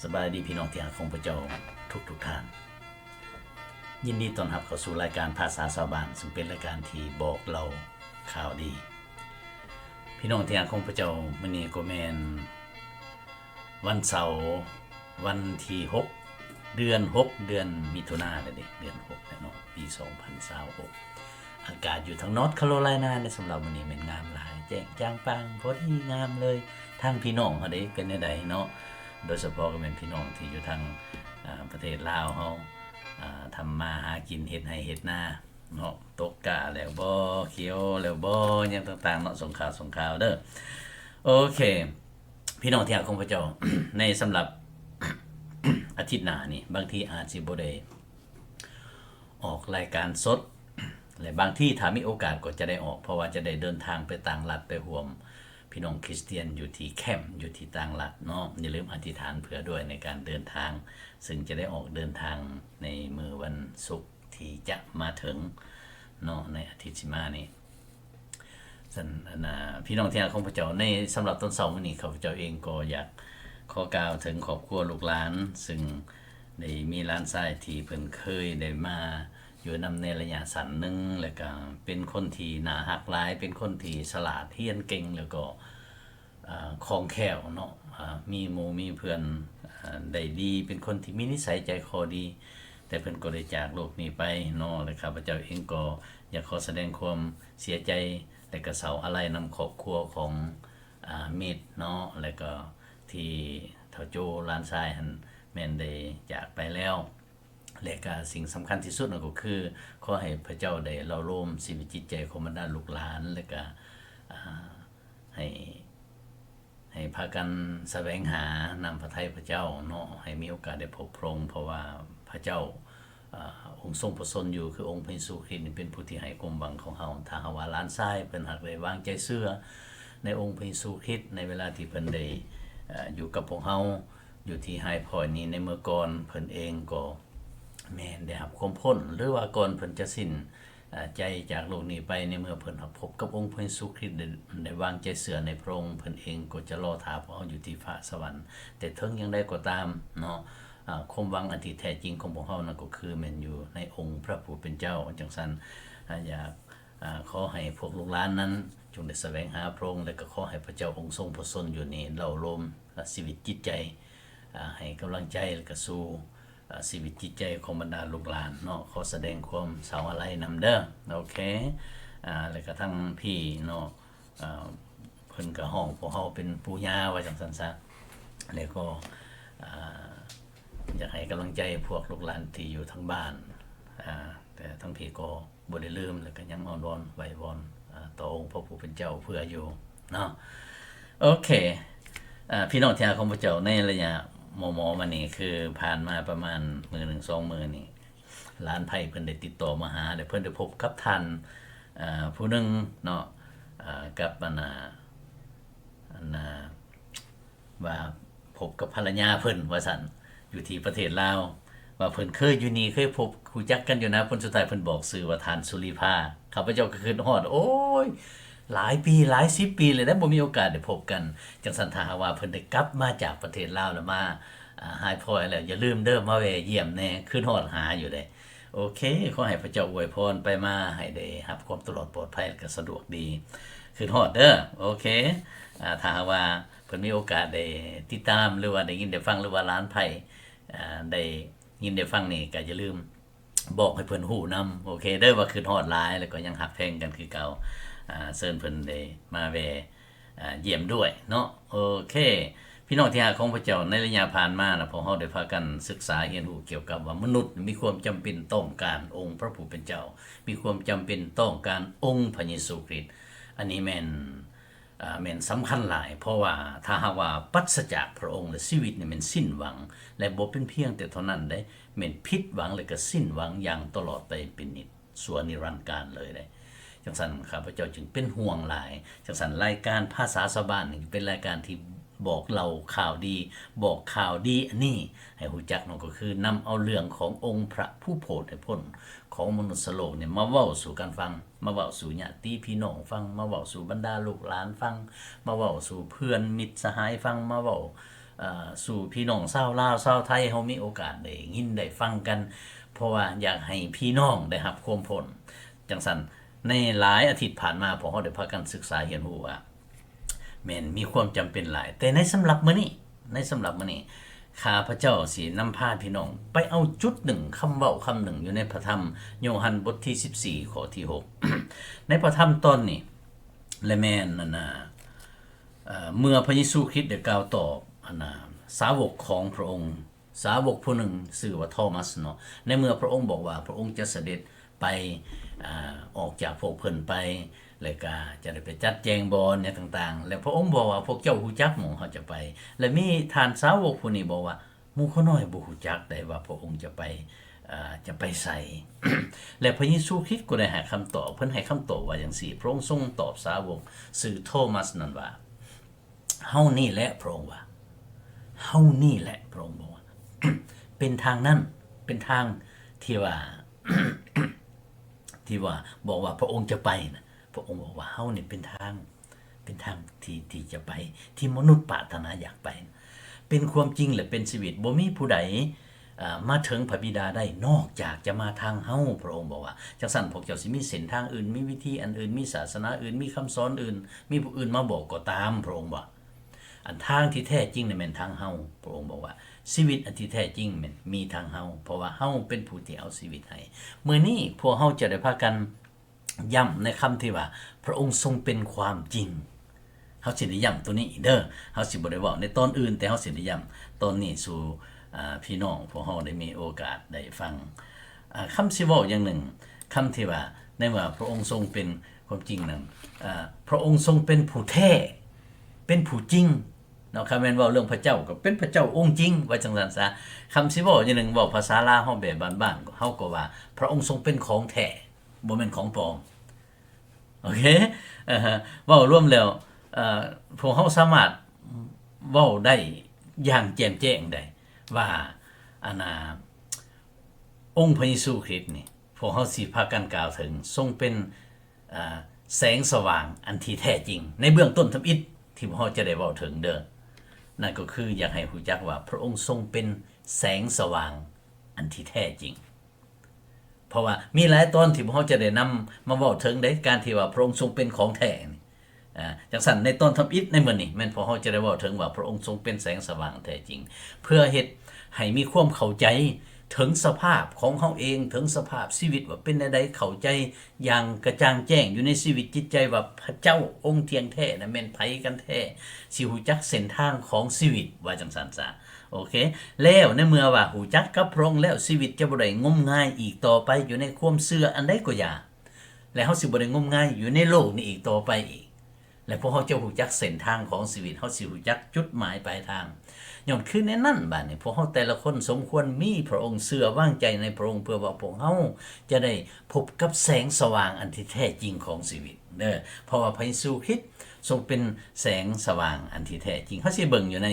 สบายดีพี่น้องที่รักของพระเจ้าทุกท่านยินดีต้อนรับเข้าสู่รายการภาษาชาวบ้านซึ่งเป็นรายการที่บอกเราข่าวดีพี่น้องที่รักของพระเจ้ามื้อนี้ก็แม่นวันเสาร์วันที่6เดือนมิถุนายนแล้วเด้เดือน6แล้วเนาะปี2026อากาศอยู่ทางนอร์ทแคโรไลนาในสำหรับมื้อนี้แม่นงามหลายแจ้งจางปางพอดีงามเลยทางพี่น้องเฮาเด้เป็นจังไดเนาะโดยเฉพาะก็เป็นพี่น้องที่อยู่ทางประเทศลาวเฮาทำมาหากินเฮ็ดไร่เฮ็ดนาเนาะตกกะแล้วบ่เขียวแล้วบ่หยังต่างๆเนาะส่งข่าวเด้อโอเคพี่น้องที่รักของพระเจ้า ในสำหรับ อาทิตย์หน้านี่บางทีอาจสิบ่ได้ออกรายการสดและบางที่ถ้ามีโอกาสก็จะได้ออกเพราะว่าจะได้เดินทางไปต่างรัฐไปร่วมพี่น้องคริสเตียนอยู่ที่แคมป์อยู่ที่ต่างรัฐเนาะอย่าลืมอธิษฐานเผื่อด้วยในการเดินทางซึ่งจะได้ออกเดินทางในมื้อวันศุกร์ที่จะมาถึงเนาะในอาทิตย์สิมานี้พี่น้องที่รักของพระเจ้าในสำหรับต้นเสาร์มื้อนี้ข้าพเจ้าเองก็อยากขอกล่าวถึงครอบครัวลูกหลานซึ่งได้มีหลานชายที่เพิ่นเคยได้มาอยู่นำในระยะสั้นนึงแล้วก็เป็นคนที่น่ารักหลายเป็นคนที่ฉลาดเรียนเก่งแล้วก็คล่องแคล่วเนาะมีหมู่มีเพื่อนได้ดีเป็นคนที่มีนิสัยใจคอดีแต่เพิ่นก็ได้จากโลกนี้ไปเนาะและข้าพเจ้าเองก็อยากขอแสดงความเสียใจและก็เศร้าอาลัยนำครอบครัวของมิตรเนาะแล้วก็ที่เฒ่าโจหลานชายหั่นแม่นได้จากไปแล้วและก็สิ่งสำคัญที่สุดนั่นก็คือขอให้พระเจ้าได้เล่าโลมชีวิตจิตใจของบรรดาลูกหลานและก็ให้พากันแสวงหานำพระทัยพระเจ้าเนาะให้มีโอกาสได้พบพระองค์เพราะว่าพระเจ้าองค์ทรงประสนอยู่คือองค์พระเยซูคริสต์เป็นผู้ที่ให้ความหวังของเฮาถ้าหากว่าหลานชายเพิ่นหักได้วางใจเชื่อในองค์พระเยซูคริสต์ในเวลาที่เพิ่นได้อยู่กับพวกเฮาอยู่ที่ไฮพอยต์นี้ในเมื่อก่อนเพิ่นเองก็แม่นได้รับความพ้นหรือว่าก่อนเพิ่นจะสิ้นใจจากโลกนี้ไปในเมื่อเพิ่นพบกับองค์พระเยซูคริสต์ได้วางใจเชื่อในพระองค์เพิ่นเองก็จะรอท่าพวกเฮาอยู่ที่ฟ้าสวรรค์แต่ถึงอย่างใดก็ตามเนาะความหวังอันที่แท้จริงของพวกเฮานั่นก็คือแม่นอยู่ในองค์พระผู้เป็นเจ้าจังซั่นอยากขอให้พวกลูกหลานนั้นจงได้แสวงหาพระองค์และก็ขอให้พระเจ้าองค์ทรงประสนอยู่นี่เล่าโลมชีวิตจิตใจให้กำลังใจและก็สู่ชีวิตจิตใจของบรรดาลูกหลานเนาะขอแสดงความเศร้าอาลัยนำเด้อโอเคแล้วก็ทั้งพี่เนาะเพิ่นก็ฮ้องพวกเฮาเป็นปู่ย่าว่าจังซั่นซะแล้วก็อยากให้กำลังใจพวกลูกหลานที่อยู่ทั้งบ้านแต่ทั้งพี่ก็บ่ได้ลืมแล้วก็ยังอ้อนวอนไหว้วอนต่อองค์พระผู้เป็นเจ้าเพื่ออยู่เนาะโอเคพี่น้องที่รักของพระเจ้าในระยะหมอมานี่คือผ่านมาประมาณมื้อนึง2มื้อนี่หลานไผเพิ่นได้ติดต่อมาหาแล้วเพิ่นได้พบกับท่านผู้นึงเนาะกับว่าพบกับภรรยาเพิ่นว่าซั่นอยู่ที่ประเทศลาวว่าเพิ่นเคยอยู่นี่เคยพบรู้จักกันอยู่นะเพิ่นสุดท้ายเพิ่นบอกชื่อว่าท่านสุริภาข้าพเจ้าก็คิดฮอดโอ้ยหลายปีหลาย10ปีเลยนะบ่มีโอกาสได้พบกันจังซั่นถ้าหากว่าเพิ่นได้กลับมาจากประเทศลาวแล้วมาหายพอยแล้วอย่าลืมเด้อมาแวะเยี่ยมแน่คิดฮอดหาอยู่เด้โอเคขอให้พระเจ้าอวยพรไปมาให้ได้รับความตลอดปลอดภัยและก็สะดวกดีคิดฮอดเด้อโอเคถ้าหากว่าเพิ่นมีโอกาสได้ติดตามหรือว่าได้ยินได้ฟังหรือว่าหลานไผได้ยินได้ฟังนี่ก็อย่าลืมบอกให้เพิ่นฮู้นำโอเคเด้อว่าคิดฮอดหลายแล้วก็ยังฮักแพงกันคือเก่าเชิญเพิ่นได้มาแวะเยี่ยมด้วยเนาะโอเคพี่น้องที่รักของพระเจ้าในระยะผ่านมานะพวกเฮาได้พากันศึกษาเรียนรู้เกี่ยวกับว่ามนุษย์มีความจำเป็นต้องการองค์พระผู้เป็นเจ้ามีความจำเป็นต้องการองค์พระเยซูคริสต์อันนี้แม่นสำคัญหลายเพราะว่าถ้าหากว่าปราศจากพระองค์และชีวิตนี่แม่นสิ้นหวังและบ่เป็นเพียงแต่เท่านั้นได้แม่นผิดหวังและก็สิ้นหวังอย่างตลอดไปเป็นนิจชั่วนิรันดร์กาลเลยได้จังซั่นข้าพเจ้าจึงเป็นห่วงหลายจังซั่นรายการภาษาชาวบ้านนี่เป็นรายการที่บอกเล่าข่าวดีบอกข่าวดีอันนี้ให้รู้จักนั่นก็คือนำเอาเรื่องขององค์พระผู้โพธิพลของมนุษย์โลกเนี่ยมาเว้าสู่กันฟังมาเว้าสู่ญาติพี่น้องฟังมาเว้าสู่บรรดาลูกหลานฟังมาเว้าสู่เพื่อนมิตรสหายฟังมาเว้า สู่พี่น้องชาวลาวชาวไทยเฮามีโอกาสได้ยินได้ฟังกันเพราะว่าอยากให้พี่น้องได้รับความผลจังซั่นในหลายอาทิตย์ผ่านมาพวกเฮาได้พากันศึกษาเรียนรู้ว่าแม่นมีความจำเป็นหลายแต่ในสำหรับมื้อนี้ข้าพเจ้าสินำพาพี่น้องไปเอาจุดหนึ่งคำเว้าคำหนึ่งอยู่ในพระธรรมโยฮันบทที่14ข้อที่6ในพระธรรมตอนนี้และแม่นนั่นน่ะเมื่อพระเยซูคริสต์ได้กล่าวตอบสาวกของพระองค์สาวกผู้หนึ่งชื่อว่าโทมัสเนาะในเมื่อพระองค์บอกว่าพระองค์จะเสด็จไปออกจากพวกเพิ่นไปแล้วก็จะได้ไปจัดแจงบอนเนี่ยต่างๆแล้วพระองค์บอกว่าพวกเจ้าฮู้จักหมู่เฮาจะไปและมีทานสาวกผู้นี้บอกว่าหมู่เขาน้อยบ่ฮู้จักได้ว่าพระองค์จะไปไส และพระเยซูคริสต์ก็ได้ให้คำตอบเพิ่นให้คำตอบว่าจังซี่พระองค์ทรงตอบสาวกชื่อโทมัสนั่นว่าเฮานี่แหละพระองค์ว่าเฮานี่แหละพระองค์บอกว่า เป็นทางนั้นเป็นทางที่ว่า ที่ว่าบอกว่าพระองค์จะไปนะพระองค์บอกว่าเฮานี่เป็นทางที่จะไปที่มนุษย์ปรารถนาอยากไปเป็นความจริงและเป็นชีวิตบ่มีผู้ใดมาถึงพระบิดาได้นอกจากจะมาทางเฮาพระองค์บอกว่าจังซั่นพวกเจ้าสิมีเส้นทางอื่นมีวิธีอันอื่นมีศาสนาอื่นมีคำสอนอื่นมีผู้อื่นมาบอกก็ตามพระองค์ว่าอันทางที่แท้จริงนี่แม่นทางเฮาพระองค์บอกว่าชีวิตอันที่แท้จริงแม่นมีทางเฮาเพราะว่าเฮาเป็นผู้ที่เอาชีวิตให้มื้อนี้พวกเฮาจะได้พากันย้ำในคำที่ว่าพระองค์ทรงเป็นความจริงเฮาสิได้ย้ำตัวนี้เด้อเฮาสิบ่ได้เว้าในตอนอื่นแต่เฮาสิได้ย้ำตอนนี้สู่พี่น้องพวกเฮาได้มีโอกาสได้ฟังคำสิเว้าอย่างหนึ่งคำที่ว่าในว่าพระองค์ทรงเป็นความจริงนั้นพระองค์ทรงเป็นผู้แท้เป็นผู้จริงเนาะคำแม่นเว้าเรื่องพระเจ้าก็เป็นพระเจ้าองค์จริงว่าจังซั่นซะคำสิเว้าอย่างหนึ่งเว้าภาษาลาวเฮาแบบบ้านๆเฮาก็ว่าพระองค์ทรงเป็นของแท้บ่แม่นของปลอมโอเคเว้ารวมแล้วพวกเฮาสามารถเว้าได้อย่างแจ่มแจ้งได้ว่าองค์พระเยซูคริสต์นี่พวกเฮาสิพากันกล่าวถึงทรงเป็นแสงสว่างอันที่แท้จริงในเบื้องต้นทำอิฐที่พวกเฮาจะได้เว้าถึงเด้อนั่นก็คืออยากให้รู้จักว่าพระองค์ทรงเป็นแสงสว่างอันที่แท้จริงเพราะว่ามีหลายตอนที่พวกเฮาจะได้นำมาเว้าถึงในการที่ว่าพระองค์ทรงเป็นของแท้จังซั่นในตอนทำอิฐในมื้อนี้แม่นพวกเฮาจะได้เว้าถึงว่าพระองค์ทรงเป็นแสงสว่างแท้จริงเพื่อเฮ็ดให้มีความเข้าใจถึงสภาพของเฮาเองถึงสภาพชีวิตว่าเป็นใดเข้าใจอย่างกระจ่างแจ้งอยู่ในชีวิตจิตใจว่าพระเจ้าองค์เที่ยงแท้น่ะแม่นไผกันแท้สิฮู้จักเส้นทางของชีวิตว่าจังซั่นซะโอเคแล้วในเมื่อว่าฮู้จักกับพระองค์แล้วชีวิตจะบ่ได้งมงายอีกต่อไปอยู่ในความเชื่ออันใดก็อย่าและเฮาสิบ่ได้งมงายอยู่ในโลกนี้อีกต่อไปอีกและพวกเฮาจะฮู้จักเส้นทางของชีวิตเฮาสิฮู้จักจุดหมายปลายทางย้อนคือในนั้นบัดนี้พวกเฮาแต่ละคนสมควรมีพระองค์เชื่อวางใจในพระองค์เพื่อว่าพวกเฮาจะได้พบกับแสงสว่างอันที่แท้จริงของชีวิตเด้อเพราะว่าพระเยซูคริสต์ทรงเป็นแสงสว่างอันที่แท้จริงเฮาสิเบิ่งอยู่ใน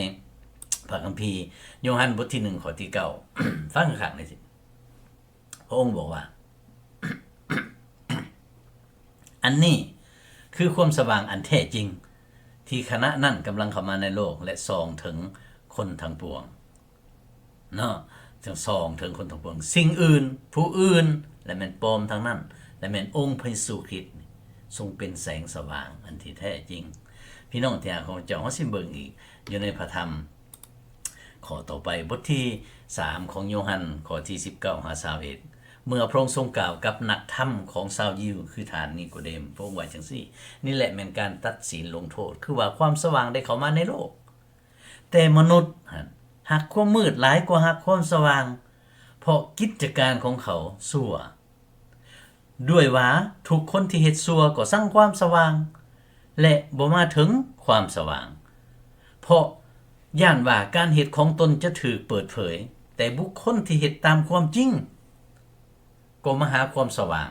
พระคัมภีร์โยฮันบทที่1ข้อที่9ฟังข้างๆหน่อยสิพระองค์บอกว่า อันนี้คือความสว่างอันแท้จริงที่คณะนั่นกำลังเข้ามาในโลกและส่องถึงคนทั้งปวงเนาะจะส่องถึงคนทั้งปวงสิ่งอื่นผู้อื่นและแม่นปลอมทั้งนั้นและแม่นองค์พระเยซูคริสต์ทรงเป็นแสงสว่างอันที่แท้จริงพี่น้องที่ของเจ้าเฮาสิเบิ่งอีกอยู่ในพระธรรมข้อต่อไปบทที่3ของโยฮันข้อที่19หา21เมื่อพระองค์ทรงกล่าวกับนักธรรมของชาวยิวคือท่านนิโคเดมพระองค์ว่าจังซี่นี่แหละแม่นการตัดสินลงโทษคือว่าความสว่างได้เข้ามาในโลกแต่มนุษย์หักความมืดหลายกว่าหักความสว่างเพราะกิจการของเขาชั่วด้วยว่าทุกคนที่เฮ็ดชั่วก็สร้างความสว่างและบ่มาถึงความสว่างเพราะย่านว่าการเฮ็ดของตนจะถูกเปิดเผยแต่บุคคลที่เฮ็ดตามความจริงก็มาหาความสว่าง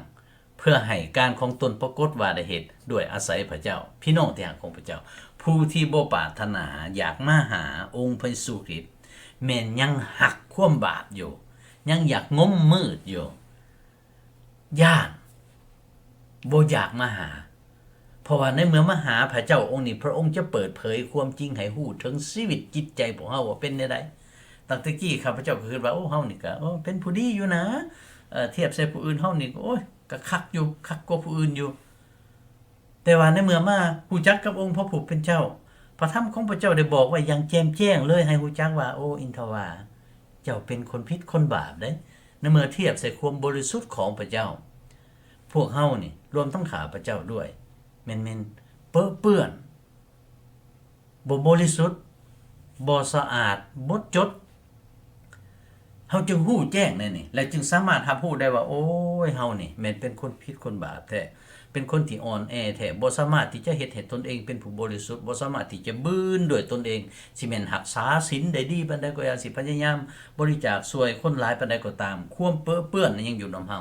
เพื่อให้การของตนปรากฏว่าได้เฮ็ดด้วยอาศัยพระเจ้าพี่น้องที่รักของพระเจ้าผู้ที่บ่ปรารถนาอยากมาหาองค์พระเยซูคริสต์แม้นยังหักความบาปอยู่ยังอยากงมมืดอยู่ย่านบ่อยากมาหาเพ ราะว่าในเมื่อมาหาพระเจ้าองค์นี้พระองค์จะเปิดเผยความจริงให้ฮู้ถึงชีวิตจิตใจของเฮาว่าเป็นแนวใดตั้งแต่กี้ข้าพเจ้าก็คิดว่าโอ้เฮานี่ก็เป็นผู้ดีอยู่นะเทียบใส่ผู้อื่นเฮานี่โอ้ยก็คักอยู่คักกว่าผู้อื่นอยู่แต่ว่าในเมื่อมาฮู้จักกับองค์พระผู้เป็นเจ้าพระธรรมของพระเจ้าได้บอกไว้อย่างแจ่มแจ้งเลยให้ฮู้จักว่าโอ้อินทวาเจ้าเป็นคนผิดคนบาปเด้ในเมื่อเทียบใส่ความบริสุทธิ์ของพระเจ้าพวกเฮานี่รวมทั้งข้าพระเจ้าด้วยแม่นๆเปื้อนบ่บริสุทธิ์บ่สะอาดบ่จดเฮาจึงฮู้แจ้งแน่นี่และจึงสามารถรับรู้ได้ว่าโอ้ยเฮานี่แม่นเป็นคนผิดคนบาปแท้เป็นคนที่อ่อนแอแท้บ่สามารถที่จะเฮ็ดให้ตนเองเป็นผู้บริสุทธิ์บ่สามารถที่จะบื้นด้วยตนเองสิแม่นรักษาศีลได้ดีปานใดก็อยากสิพยายามบริจาคช่วยคนหลายปานใดก็ตามความเปื้อนยังอยู่นำเฮา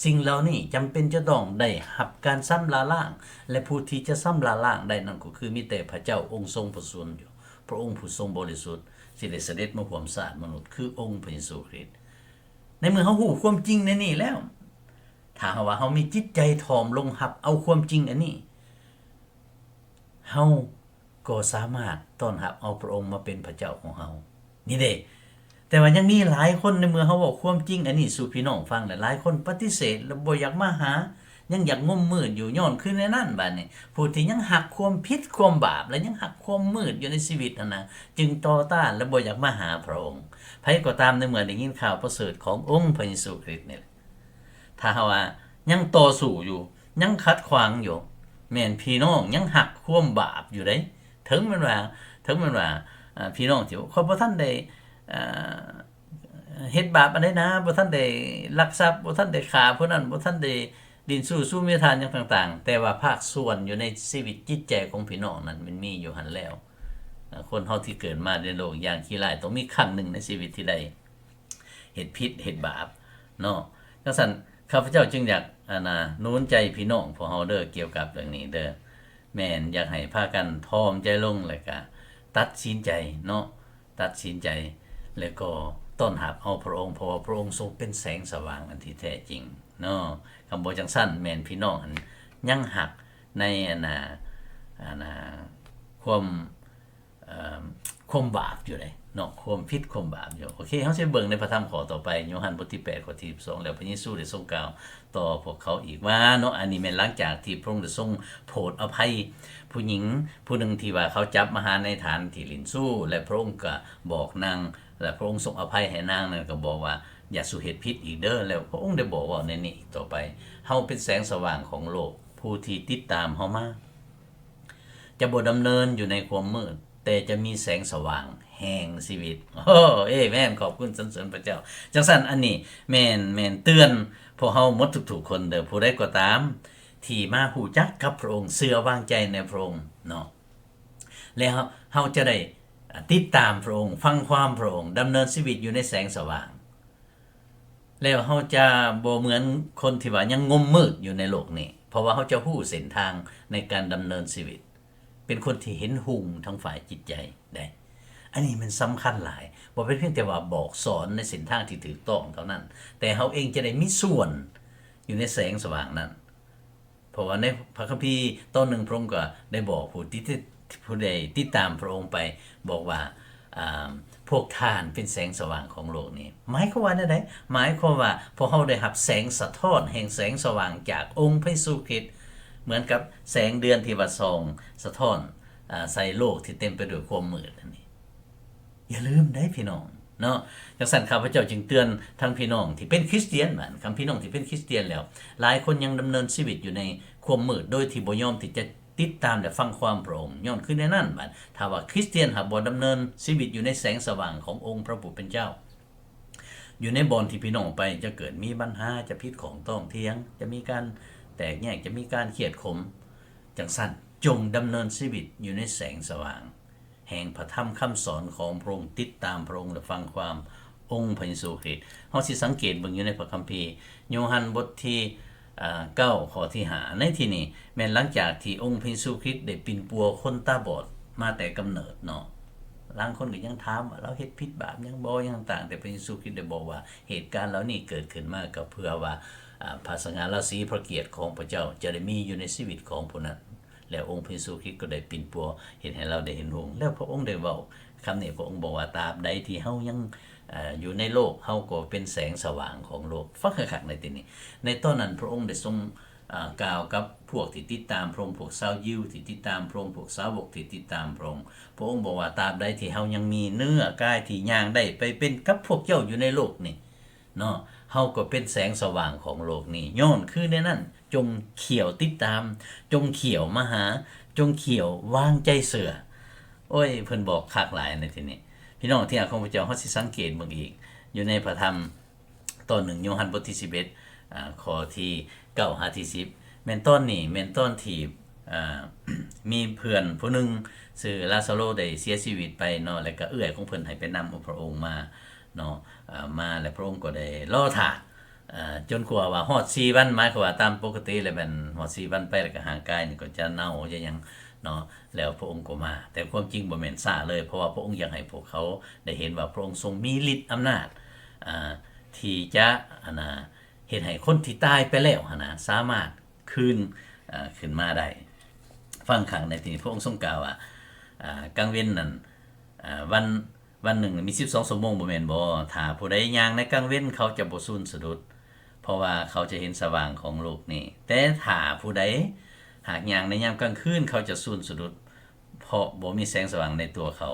สิ่งเหล่านี้จำเป็นจะต้องได้รับการซ้ำลาล้างและผู้ที่จะซ้ำลาล้างได้นั่นก็คือมีแต่พระเจ้าองค์ทรงประสูติอยู่พระองค์ผู้ทรงบริสุทธิ์สิได้เสด็จมาร่วมสร้างมนุษย์คือองค์พระเยซูคริสต์ในเมื่อเฮาฮู้ความจริงในนี้แล้วถ้าว่าเฮามีจิตใจถ่อมลงรับเอาความจริงอันนี้เฮาก็สามารถต้อนรับเอาพระองค์มาเป็นพระเจ้าของเฮานี่เด้แต่ว่ายังมีหลายคนในเมื่อเฮาเว้าความจริงอันนี้สู่พี่น้องฟังแล้วหลายคนปฏิเสธและบ่อยากมาหายังอยากงมมืดอยู่ย้อนคือในนั้นบัดนี้ผู้ที่ยังหักความผิดความบาปและยังหักความมืดอยู่ในชีวิตนั่นน่ะจึงต่อต้านและบ่อยากมาหาพระองค์ไผก็ตามในเมื่อได้ยินข่าวประเสริฐขององค์พระเยซูคริสต์นี่ถ้าว่ายังต่อสู้อยู่ยังขัดขวางอยู่แม่นพี่น้องยังหักความบาปอยู่ได้ถึงมันว่าพี่น้องที่เขาบ่ทันได้เฮ็ดบาปอันใดนะบ่ทันได้ลักทรัพย์บ่ทันได้ฆ่าผู้นั้นบ่ทันได้ดินสู้มีทานอย่างต่างๆแต่ว่าภาคส่วนอยู่ในชีวิตจิตใจของพี่น้องนั้นมันมีอยู่หั่นแล้วคนเฮาที่เกิดมาในโลกอย่างขี้ร้ายต้องมีครั้งหนึ่งในชีวิตที่ได้เฮ็ดผิดเฮ็ดบาปเนาะจังซั่นข้าพเจ้าจึงอยากโน้นใจพี่น้องพวกเฮาเด้อเกี่ยวกับเรื่องนี้เด้อแม่นอยากให้พากันทอมใจลงแล้วก็ตัดสินใจเนาะตัดสินใจแล้วก็ต้อนรับเอาพระองค์เพราะว่าพระองค์ทรงเป็นแสงสว่างอันที่แท้จริงเนาะคำบ่จังซั่นแม่นพี่น้องยังหักในความความบาปอยู่เลยเนาะความผิดความบาปอยู่โอเคเฮาสิเบิ่งในพระธรรมข้อต่อไปโยฮันบทที่8ข้อที่12แล้วพระเยซูได้ทรงกล่าวต่อพวกเขาอีกว่าเนาะอันนี้แม่นหลังจากที่พระองค์ได้ทรงโปรดอภัยผู้หญิงผู้หนึ่งที่ว่าเขาจับมาหาในฐานที่ลินสู้และพระองค์ก็บอกนางและพระองค์ทรงอภัยให้นางนั่นก็บอกว่าอย่าสู่เหตุผิดอีกเด้อแล้วพระองค์ได้บอกว่าในนี้ต่อไปเฮาเป็นแสงสว่างของโลกผู้ที่ติดตามเฮามาจะบ่ดำเนินอยู่ในความมืดแต่จะมีแสงสว่างแห่งชีวิตโอ้แม่นขอบคุณสรรเสริญพระเจ้าจังซั่นอันนี้แม่นเตือนพวกเฮาหมดทุกๆคนเด้อผู้ใดก็ตามที่มาฮู้จักกับพระองค์เชื่อวางใจในพระองค์เนาะแล้วเฮาจะได้ติดตามพระองค์ฟังความพระองค์ดำเนินชีวิตอยู่ในแสงสว่างแล้วเฮาจะบ่เหมือนคนที่ว่ายังงมมืดอยู่ในโลกนี้เพราะว่าเฮาจะฮู้เส้นทางในการดำเนินชีวิตเป็นคนที่เห็นหุ่งทั้งฝ่ายจิตใจได้อันนี้มันสำคัญหลายบ่เป็นเพียงแต่ว่าบอกสอนในเส้นทางที่ถูกต้องเท่านั้นแต่เฮาเองจะได้มีส่วนอยู่ในแสงสว่างนั้นเพราะว่าในพระคัมภีร์ตอนหนึ่งพระองค์ก็ได้บอกผู้ใดติดตามพระองค์ไปบอกว่าพวกท่านเป็นแสงสว่างของโลกนี้หมายความว่าได้หมายความว่าพวกเฮาได้รับแสงสะท้อนแห่งแสงสว่างจากองค์พระเยซูคริสต์เหมือนกับแสงเดือนที่ว่าส่องสะท้อนใส่โลกที่เต็มไปด้วยความมืดนั่นนี่อย่าลืมได้พี่น้องเนาะจังซั่นข้าพเจ้าจึงเตือนทั้งพี่น้องที่เป็นคริสเตียนบัดคำพี่น้องที่เป็นคริสเตียนแล้วหลายคนยังดำเนินชีวิตอยู่ในความมืดโดยที่บ่ยอมที่จะติดตามและฟังความพระองค์ย้อนขึ้นในนั้นบัดถ้าว่าคริสเตียนหากบ่ดำเนินชีวิตอยู่ในแสงสว่างขององค์พระผู้เป็นเจ้าอยู่ในบ่อนที่พี่น้องไปจะเกิดมีปัญหาจะผิดของต้องเถียงจะมีการแตกแยกจะมีการเคียดขมจังซั่นจงดำเนินชีวิตอยู่ในแสงสว่างแห่งพระธรรมคำสอนของพระองค์ติดตามพระองค์และฟังความองค์พระเยซูคริสต์เฮาสิสังเกตเบิ่งอยู่ในพระคัมภีร์โยฮันบทที่9ข้อที่5ในที่นี้แม้นหลังจากที่องค์พระเยซูคริสต์ได้ปิ่นปัวคนตาบอดมาแต่กำเนิดเนาะบางคนก็ยังถามว่าเราเฮ็ดผิดบาปยังบ่ยังต่างแต่พระเยซูคริสต์ได้บอกว่าเหตุการณ์เหล่านี้เกิดขึ้นมาก็เพื่อว่าพระสง่าราศีพระเกียรติของพระเจ้าจะได้มีอยู่ในชีวิตของผู้นั้นแ แล้วองค์พระเยซูคริสต์ก็ได้ปิ่นปัวเห็นให้เราได้เห็นหงแล้วพระองค์ได้เว้าคำนี้พระองค์บอกว่าตราบใดที่เฮายังอยู่ในโลกเฮาก็เป็นแสงสว่างของโลกฟังคักๆในที่นี้ในตอนนั้นพระองค์ได้ทรงกล่าวกับพวกที่ติดตามพระองค์พวกชาวยิวที่ติดตามพระองค์พวกสาวกที่ติดตามพระองค์บอกว่าตราบใดที่เฮายังมีเนื้อกายที่ย่างได้ไปเป็นกับพวกเจ้าอยู่ในโลกนี่เนาะเฮาก็เป็นแสงสว่างของโลกนี้ย้อนคือในนั้นจงเขี่ยวติดตามจงเขี่ยวมาหาจงเขี่ยววางใจเสือโอ้ยเพิ่นบอกคักหลายในที่นี้พี่น้องที่อาของพระเจ้าเฮาสิสังเกตเบิ่งอีกอยู่ในพระธรรมตอน1โยฮันบทที่11ข้อที่9หาที่10แม่นต้นนี่แม่นต้นที่มีเพื่อนผู้นึงชื่อลาซาโรได้เสียชีวิตไปเนาะแล้วก็เอื้อยของเพิ่นให้ไปนำพระองค์มาเนาะมาแล้วพระองค์ก็ได้รอท่าจนกว่าฮอด4วันหมายความว่าตามปกติแล้วมันฮอด4วันไปแล้วก็ห่างกายนี่ก็จะเน่าจะหยังเนาะแล้วพระองค์ก็มาแต่ความจริงบ่แม่นซ่าเลยเพราะว่าพระองค์อยากให้พวกเขาได้เห็นว่าพระองค์ทรงมีฤทธิ์อำนาจที่จะเฮ็ดให้คนที่ตายไปแล้วสามารถคืนขึ้นมาได้ฟังขังในที่นี้พระองค์ทรงกล่าวว่ากลางเว้นนั้นวันหนึ่งมี12ชั่วโมงบ่แม่นบ่ถ้าผู้ใดย่างในกลางเว้นเขาจะบ่สูญสะดุดเพราะว่าเขาจะเห็นสว่างของโลกนี้แต่ถ้าผู้ใดหากย่างในยามกลางคืนเขาจะสูญสะดุดเพราะบ่มีแสงสว่างในตัวเขา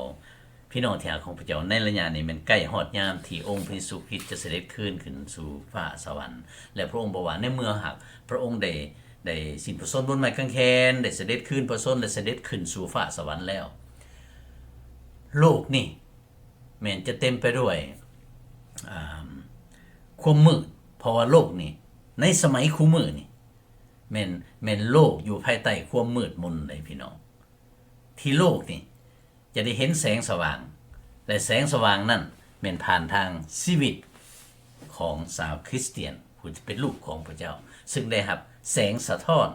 พี่น้องที่รักของพระเจ้าในระยะนี้มันใกล้ฮอดยามที่องค์พระเยซูคริสต์จะเสด็จขึ้นสู่ฟ้าสวรรค์และพระองค์บอกว่าในเมื่อหากพระองค์ได้สิ้นพระชนม์บนไม้กางเขนได้เสด็จขึ้นพระชนม์และเสด็จขึ้นสู่ฟ้าสวรรค์แล้วโลกนี่แม้นจะเต็มไปด้วยความมืดเพราะว่าโลกนี่ในสมัยคู่มือนี่แม่นโลกอยู่ภายใต้ความมืดมนเลยพี่น้องที่โลกนี่จะได้เห็นแสงสว่างและแสงสว่างนั่นแม่นผ่านทางชีวิตของชาวคริสเตียนผู้ที่เป็นลูกของพระเจ้าซึ่งได้รับแสงสะท้อน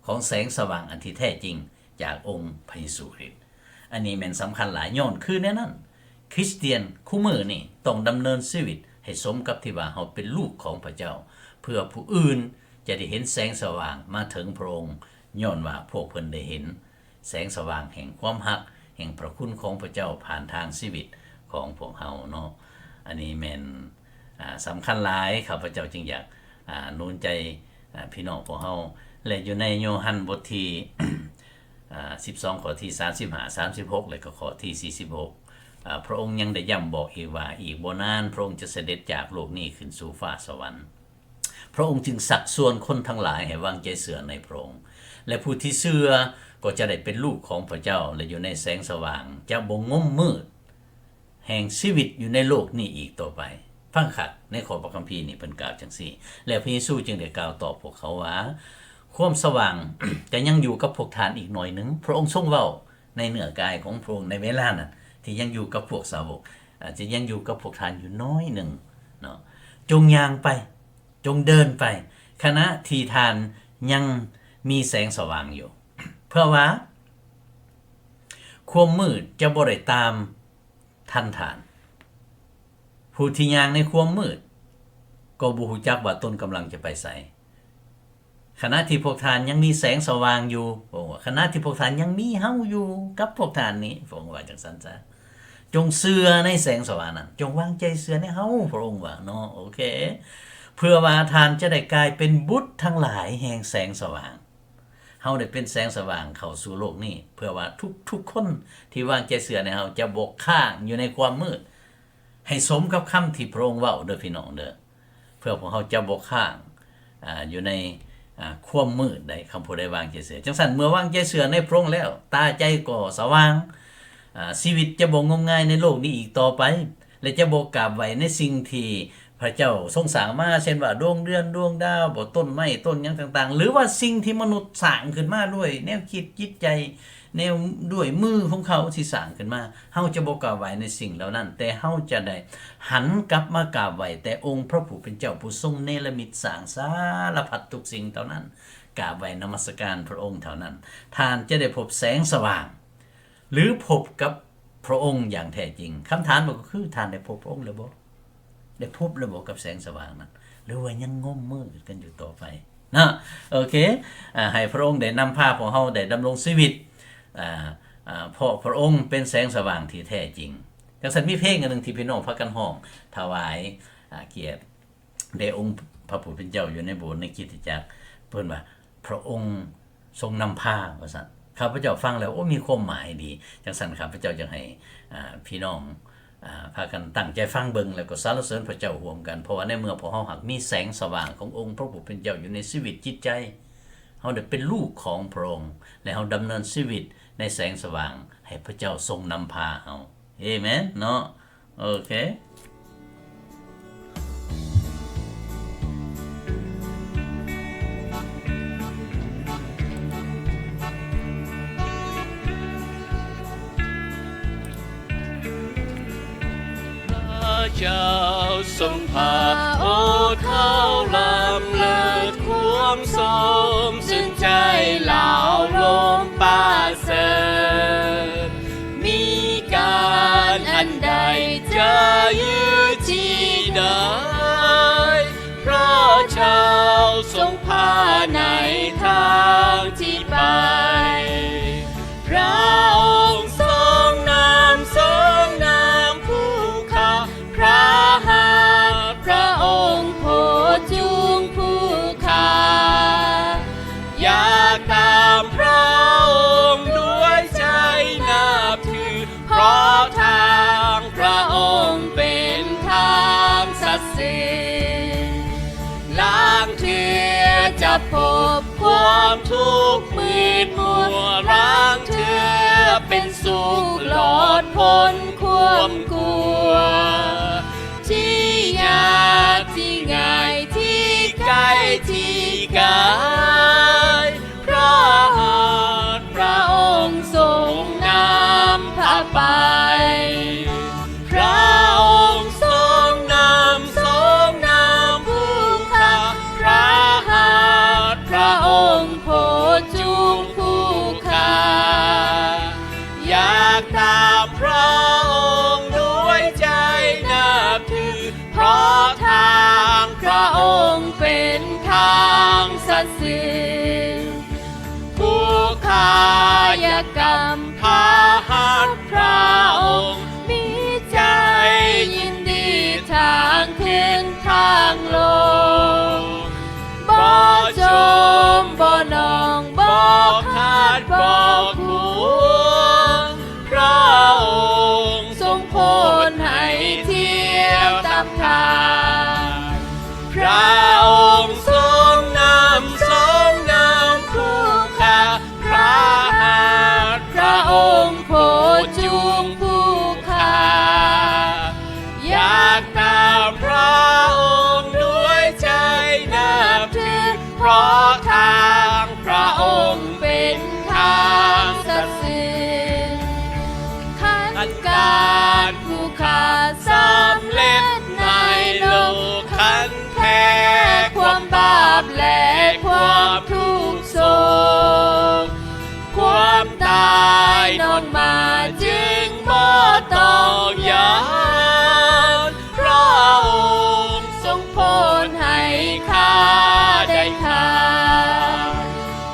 ของแสงสว่างอันที่แท้จริงจากองค์พระเยซูคริสต์อันนี้แม่นสำคัญหลายย้อนคือแน่นั้นคริสเตียนคู่มือนี่ต้องดำเนินชีวิตให้สมกับที่ว่าเราเป็นลูกของพระเจ้าเพื่อผู้อื่นจะได้เห็นแสงสว่างมาถึงพระองค์ย้อนว่าพวกเพิ่นได้เห็นแสงสว่างแห่งความรักแห่งพระคุณของพระเจ้าผ่านทางชีวิตของพวกเฮาเนาะอันนี้แม่นสำคัญหลายข้าพเจ้าจึงอยากนูนใจพี่น้องพวกเฮาและอยู่ในโยฮันบทที่12ข้อที่35 36และก็ข้อที่46พระองค์ยังได้ย้ำบอกอีกว่าอีกบ่นานพระองค์จะเสด็จจากโลกนี้ขึ้นสู่ฟ้าสวรรค์พระองค์จึงสักส่วนคนทั้งหลายให้วางใจเชื่อในพระองค์และผู้ที่เชื่อก็จะได้เป็นลูกของพระเจ้าและอยู่ในแสงสว่างจะบ่งมมืดแห่งชีวิตอยู่ในโลกนี้อีกต่อไปฟังคักในข้อพระคัมภีร์นี่เพิ่นกล่าวจังซี่แล้วพระเยซูจึงได้กล่าวตอบพวกเขาว่าความสว่างจะยังอยู่กับพวกท่านอีกหน่อยนึงพระองค์ทรงเว้าในเนื้อกายของพระองค์ในเวลานั้นที่ยังอยู่กับพวกสาวกจะยังอยู่กับพวกท่านอยู่น้อยนึงเนาะจงย่างไปจงเดินไปขณะที่ท่านยังมีแสงสว่างอยู่เพื่อว่าความมืดจะบ่ได้ตามท่านผู้ที่ย่างในความมืดก็บ่ฮู้จักว่าตนกำลังจะไปไสขณะที่พวกท่านยังมีแสงสว่างอยู่บอกว่าขณะที่พวกท่านยังมีเฮาอยู่กับพวกท่านนี้พระองค์ว่าจังซั่นซะจงเชื่อในแสงสว่างนั้นจงวางใจเชื่อในเฮาพระองค์ว่าเนาะโอเคเพื่อว่าท่านจะได้กลายเป็นบุตรทั้งหลายแห่งแสงสว่างเฮาได้เป็นแสงสว่างเข้าสู่โลกนี้เพื่อว่าทุกคนที่วางใจเชื่อในเฮาจะบกข้างอยู่ในความมืดให้สมกับคำที่พระองค์เว้าเด้อพี่น้องเด้อเพื่อพวกเฮาจะบกข้างอยู่ในความมืดได้คำพูดได้วางใจเชื่อจังซั่นเมื่อวางใจเชื่อในพระองค์แล้วตาใจก็สว่างชีวิตจะบ่งมงายในโลกนี้อีกต่อไปและจะบ่กราบไหวในสิ่งที่พระเจ้าทรงสร้างมาเช่นว่าดวงเดือนดวงดาวบ่ต้นไม้ต้นหยังต่างๆหรือว่าสิ่งที่มนุษย์สร้างขึ้นมาด้วยแนวคิดจิตใจแนวด้วยมือของเขาที่สร้างขึ้นมาเฮาจะบ่กราบไหวในสิ่งเหล่านั้นแต่เฮาจะได้หันกลับมากราบไหวแต่องค์พระผู้เป็นเจ้าผู้ทรงเนรมิตสร้างสารพัดทุกสิ่งเท่านั้นกราบไหวนมัสการพระองค์เท่านั้นท่านจะได้พบแสงสว่างหรือพบกับพระองค์อย่างแท้จริงคำถามก็คือท่านได้พบพระองค์แล้วบ่ได้พบแล้วบ่กับแสงสว่างนั้นหรือว่ายังงมมืดกันอยู่ต่อไป นะโอเคให้พระองค์ได้นำพาพวกเฮาได้ดำรงชีวิตเพราะพระองค์เป็นแสงสว่างที่แท้จริงจังซั่นมีเพลงอันนึงที่พี่น้องพากันร้องถวายเกียรติแด่องค์พระผู้เป็นเจ้าอยู่ในโบสถ์ในคริสตจักรเพิ่นว่าพระองค์ทรงนำพาว่าซั่นข้าพเจ้าฟังแล้วโอ้มีความหมายดีจังซั่นข้าพเจ้าจะให้พี่น้องพากันตั้งใจฟังเบิ่งแล้วก็สรรเสริญพระเจ้าร่วมกันเพราะว่าในเมื่อพวกเฮาหักมีแสงสว่างขององค์พระผู้เป็นเจ้าอยู่ในชีวิตจิตใจเฮาได้เป็นลูกของพระองค์และเฮาดำเนินชีวิตในแสงสว่างให้พระเจ้าทรงนำพาเฮาเอเมนเนาะโอเคเจ้าทรงพาโอ้เข้าลำเลิศความสมซึ่งใจเหล่าลมป่าเสดมีการอันใดจะยืดที่ได้เพราะเจ้าทรงพาในทางที่ไปพระองค์ทรงนำผู้ข้าพระหัตถ์พระองค์โพจูงผู้ข้าอยากตามพระองค์ด้วยใจนับถือเพราะทางพระองค์เป็นทางศักดิ์สิทธิ์ล้างเถื่อจะพบความทุกข์มืดมัวล้างเถื่อเป็นสุขหลอดพ้นความกลัวที่ยากที่ง่ายที่ใกล้ที่ไกลพระหัตถ์พระองค์ทรงนำพาไปพระองค์ทรงนำผู้ข้าพระหัตถ์พระองค์โพจูงผู้ข้าอยากตามพระองค์ด้วยใจนับถือเพราะทางพระองค์เป็นทางศักดิ์สิทธิ์ผู้ข้าอยากกำพาหัตถ์พระองค์มีใจยินดีทางขึ้นทางลงบ่จมบ่นองบ่ขาดบ่ห่วงพระองค์ทรงโพนให้เที่ยวตามทางพระองค์ทรงนำผู้ข้าพระหัตถ์พระองค์โพจูงผู้ข้าอยากตามพระองค์ด้วยใจนับถือเพราะทางพระองค์เป็นทางศักดิ์สิทธิ์ขันการผู้ข้าสำเร็จในโลกขันแท้ความบาปและความทุกข์โศกความตายนอนมาจึงบ่ต้องย้านพระองค์ทรงโพนให้ข้าได้ทาน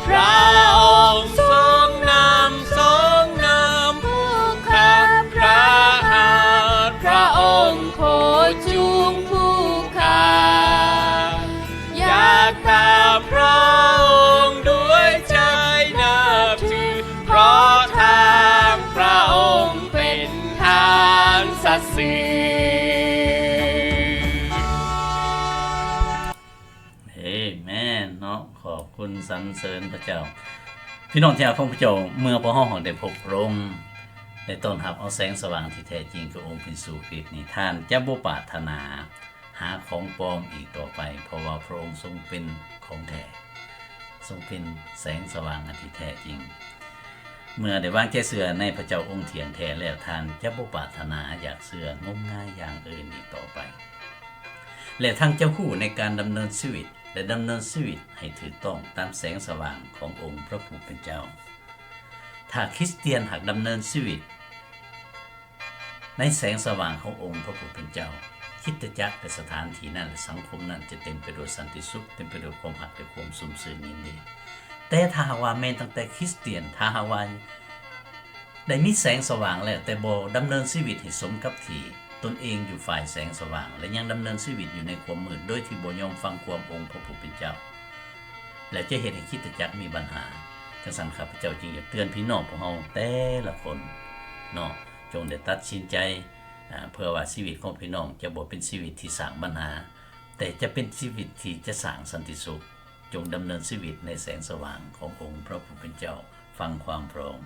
พระองค์ทรงนำผู้ข้าพระหัตถ์พระองค์โพจูงผู้ข้าอยากตามพระองค์ด้วยใจนับถือเพราะทางพระองค์เป็นทางศักดิ์สิทธิ์เอเมนเนาะขอบคุณสรรเสริญพระเจ้าพี่น้องที่รักของพระเจ้าเมื่อพวกเฮาได้พบพระองค์ได้ต้อนรับเอาแสงสว่างที่แท้จริงคือองค์พระเยซูคริสต์นี่ท่านจะบ่ปรารถนาหาของปลอมอีกต่อไปเพราะว่าพระองค์ทรงเป็นของแท้ทรงเป็นแสงสว่างอันที่แท้จริงเมื่อได้วางใจเชื่อในพระเจ้าองค์เที่ยงแท้แล้วท่านจะบ่ปรารถนาอยากเชื่องมงายอย่างอื่นอีกต่อไปและทั้งเจ้าคู่ในการดำเนินชีวิตและดำเนินชีวิตให้ถูกต้องตามแสงสว่างขององค์พระผู้เป็นเจ้าถ้าคริสเตียนหากดำเนินชีวิตในแสงสว่างขององค์พระผู้เป็นเจ้าค คริสตจักรและสถานที่นั้นและสังคมนั้นจะเต็มไปด้วยสันติสุขเต็มไปด้วยความรักและความสุขสื่นยินดีแต่ถ้าหากว่าแม้ตั้งแต่คริสเตียนถ้าหากว่าได้มีแสงสว่างแล้วแต่บ่ดำเนินชีวิตให้สมกับที่ตนเองอยู่ฝ่ายแสงสว่างและยังดำเนินชีวิตอยู่ในความมืดโดยที่บ่ยอมฟังความองค์พระผู้เป็นเจ้าและจะเฮ็ดให้คริสตจักรมีปัญหาจังซั่นข้าพเจ้าจึงอยากเตือนพี่น้องพวกเฮาแต่ละคนเนาะจงได้ตัดสินใจเพื่อว่าชีวิตของพี่น้องจะบ่เป็นชีวิตที่สร้างปัญหาแต่จะเป็นชีวิตที่จะสร้างสันติสุขจงดำเนินชีวิตในแสงสว่างขององค์พระผู้เป็นเจ้าฟังความพร้อม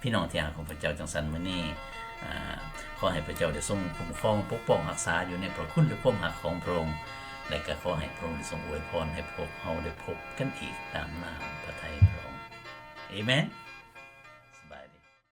พี่น้องที่รักของพระเจ้าจังซั่นมื้อนี้ขอให้พระเจ้าได้ทรงคุ้มครองปกป้องรักษาอยู่ในพระคุณและความรักของพระองค์และก็ขอให้พระองค์ได้ทรงอวยพรให้พวกเราได้พบกันอีกตามนามพระทัยพระองค์อาเมน